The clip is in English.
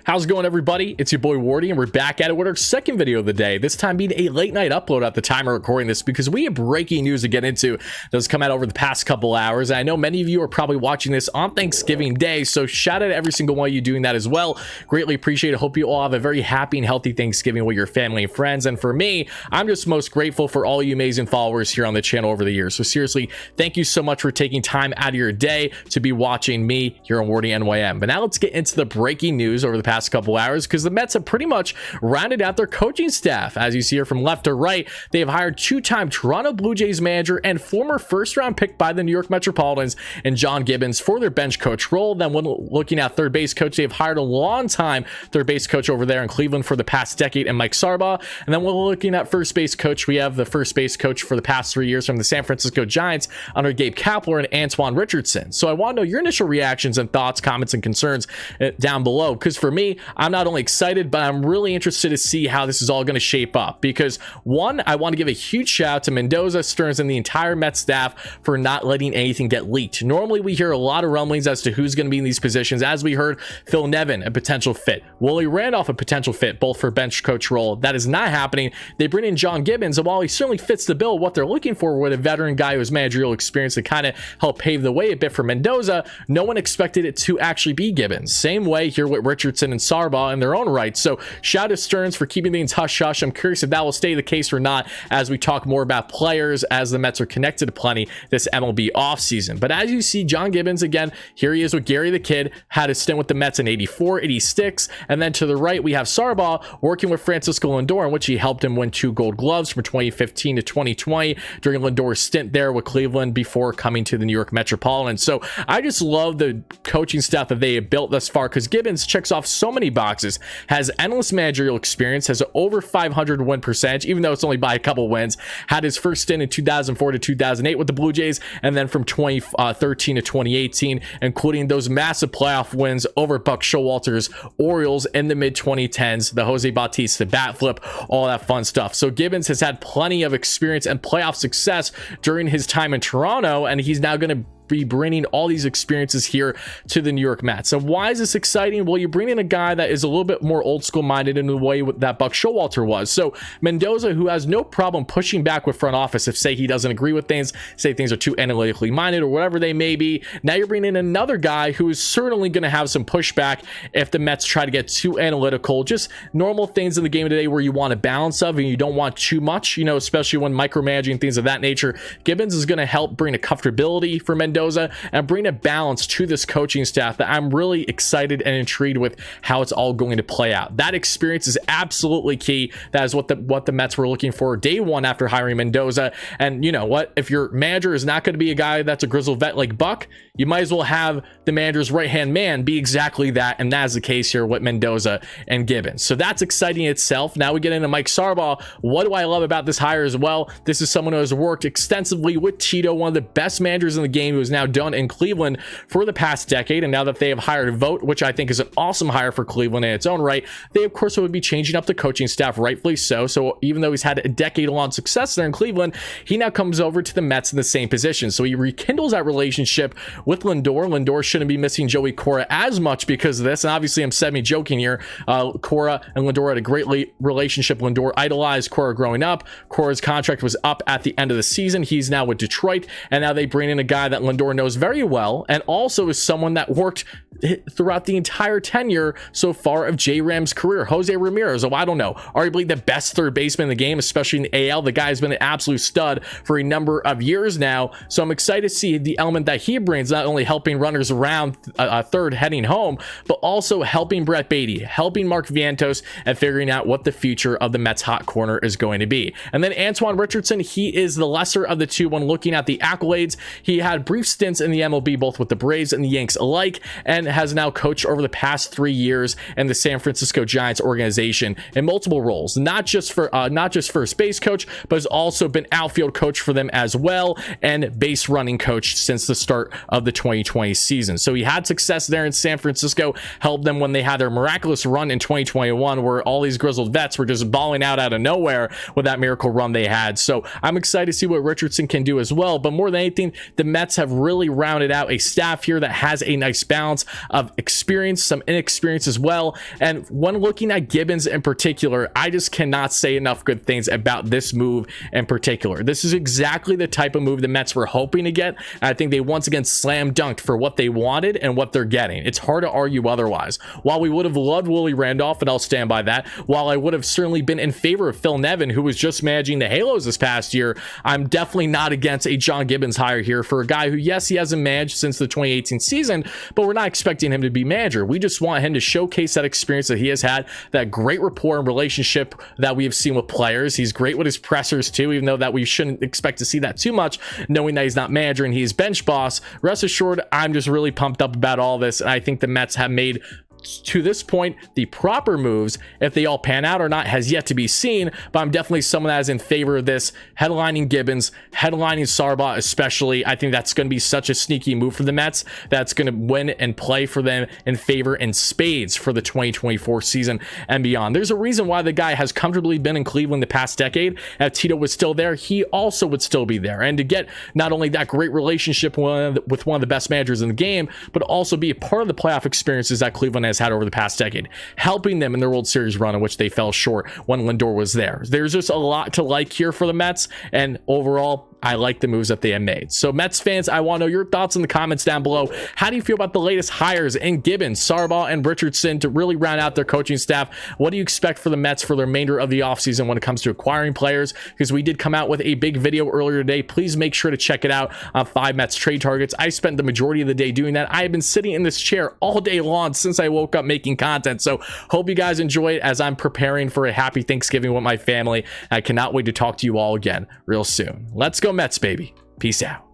How's it going, everybody? It's your boy Wardy, and we're back at it with our second video of the day, this time being a late night upload at the time of recording this because we have breaking news to get into that's come out over the past couple hours. And I know many of you are probably watching this on Thanksgiving Day, so shout out to every single one of you doing that as well. Greatly appreciate it. Hope you all have a very happy and healthy Thanksgiving with your family and friends. And for me, I'm just most grateful for all you amazing followers here on the channel over the years. So seriously, thank you so much for taking time out of your day to be watching me here on WardyNYM. But now let's get into the breaking news over the past couple hours, because the Mets have pretty much rounded out their coaching staff. As you see here from left to right, they have hired two-time Toronto Blue Jays manager and former first-round pick by the New York Metropolitans and John Gibbons for their bench coach role. Then when looking at third base coach, they've hired a long-time third base coach over there in Cleveland for the past decade and Mike Sarbaugh. And then when we're looking at first base coach, we have the first base coach for the past 3 years from the San Francisco Giants under Gabe Kapler and Antoan Richardson. So I want to know your initial reactions and thoughts, comments, and concerns down below, because for me, I'm not only excited, but I'm really interested to see how this is all going to shape up. Because one, I want to give a huge shout out to Mendoza, Stearns, and the entire Mets staff for not letting anything get leaked. Normally, we hear a lot of rumblings as to who's going to be in these positions. As we heard, Phil Nevin, a potential fit. Willie Randolph, a potential fit, both for bench coach role. That is not happening. They bring in John Gibbons, and while he certainly fits the bill, what they're looking for with a veteran guy who has managerial experience to kind of help pave the way a bit for Mendoza, no one expected it to actually be Gibbons. Same way here with Richardson and Sarbaugh in their own right. So shout out to Stearns for keeping things hush-hush. I'm curious if that will stay the case or not as we talk more about players, as the Mets are connected to plenty this MLB offseason. But as you see, John Gibbons, again, here he is with Gary the Kid, had a stint with the Mets in 84, 86, and then to the right, we have Sarbaugh working with Francisco Lindor, in which he helped him win 2 Gold Gloves from 2015 to 2020 during Lindor's stint there with Cleveland before coming to the New York Metropolitans. So I just love the coaching staff that they have built thus far, because Gibbons checks off so many boxes, has endless managerial experience, has over 500 win percentage, even though it's only by a couple wins, had his first stint in 2004 to 2008 with the Blue Jays, and then from 2013 to 2018, including those massive playoff wins over Buck Showalter's Orioles in the mid-2010s, the Jose Bautista bat flip, all that fun stuff. So Gibbons has had plenty of experience and playoff success during his time in Toronto, and he's now going to be bringing all these experiences here to the New York Mets. So why is this exciting? Well, you bring in a guy that is a little bit more old school minded in the way that Buck Showalter was. So Mendoza, who has no problem pushing back with front office if, say, he doesn't agree with things, say things are too analytically minded or whatever they may be. Now you're bringing in another guy who is certainly going to have some pushback if the Mets try to get too analytical. Just normal things in the game today where you want a balance of and you don't want too much, especially when micromanaging things of that nature. Gibbons is going to help bring a comfortability for Mendoza and bring a balance to this coaching staff that I'm really excited and intrigued with how it's all going to play out. That experience is absolutely key. That is what the Mets were looking for day one after hiring Mendoza. And you know what? If your manager is not going to be a guy that's a grizzled vet like Buck, you might as well have the manager's right-hand man be exactly that. And that is the case here with Mendoza and Gibbons. So that's exciting itself. Now we get into Mike Sarbaugh. What do I love about this hire as well? This is someone who has worked extensively with Tito, one of the best managers in the game, who is now done in Cleveland for the past decade. And now that they have hired Vogt, which I think is an awesome hire for Cleveland in its own right, they of course would be changing up the coaching staff, rightfully so. So even though he's had a decade-long success there in Cleveland, he now comes over to the Mets in the same position. So he rekindles that relationship with Lindor. Lindor shouldn't be missing Joey Cora as much because of this. And obviously I'm semi-joking here. Cora and Lindor had a great relationship. Lindor idolized Cora growing up. Cora's contract was up at the end of the season. He's now with Detroit. And now they bring in a guy that Lindor knows very well, and also is someone that worked throughout the entire tenure so far of J-Ram's career. Jose Ramirez, I don't know, arguably the best third baseman in the game, especially in the AL. The guy's been an absolute stud for a number of years now. So I'm excited to see the element that he brings, not only helping runners around third heading home, but also helping Brett Beatty, helping Mark Vientos, and figuring out what the future of the Mets hot corner is going to be. And then Antoan Richardson, he is the lesser of the two when looking at the accolades. He had brief stints in the MLB, both with the Braves and the Yanks alike, and has now coached over the past 3 years in the San Francisco Giants organization in multiple roles, not just first base coach, but has also been outfield coach for them as well, and base running coach since the start of the 2020 season. So he had success there in San Francisco, helped them when they had their miraculous run in 2021, where all these grizzled vets were just balling out of nowhere with that miracle run they had. So I'm excited to see what Richardson can do as well. But more than anything, the Mets have really rounded out a staff here that has a nice balance of experience, some inexperience as well. And when looking at Gibbons in particular, I just cannot say enough good things about this move in particular. This is exactly the type of move the Mets were hoping to get. And I think they once again slam dunked for what they wanted and what they're getting. It's hard to argue otherwise. While we would have loved Willie Randolph, and I'll stand by that, while I would have certainly been in favor of Phil Nevin, who was just managing the Halos this past year, I'm definitely not against a John Gibbons hire here for a guy who, yes, he hasn't managed since the 2018 season, but we're not expecting him to be manager. We just want him to showcase that experience that he has had, that great rapport and relationship that we have seen with players. He's great with his pressers too, even though that we shouldn't expect to see that too much, knowing that he's not manager and he's bench boss. Rest assured, I'm just really pumped up about all this, and I think the Mets have made, to this point, the proper moves. If they all pan out or not has yet to be seen, but I'm definitely someone that is in favor of this. Headlining Gibbons, headlining Sarbaugh especially, I think that's going to be such a sneaky move for the Mets that's going to win and play for them in favor in spades for the 2024 season and beyond. There's a reason why the guy has comfortably been in Cleveland the past decade. If Tito was still there, he also would still be there, and to get not only that great relationship with one of the best managers in the game, but also be a part of the playoff experiences that Cleveland has had over the past decade, helping them in their World Series run, in which they fell short when Lindor was there. There's just a lot to like here for the Mets, and overall, I like the moves that they have made. So Mets fans, I want to know your thoughts in the comments down below. How do you feel about the latest hires in Gibbons, Sarbaugh, and Richardson to really round out their coaching staff? What do you expect for the Mets for the remainder of the offseason when it comes to acquiring players? Because we did come out with a big video earlier today. Please make sure to check it out on 5 Mets trade targets. I spent the majority of the day doing that. I have been sitting in this chair all day long since I woke up making content. So hope you guys enjoy it as I'm preparing for a happy Thanksgiving with my family. I cannot wait to talk to you all again real soon. Let's go Mets, baby. Peace out.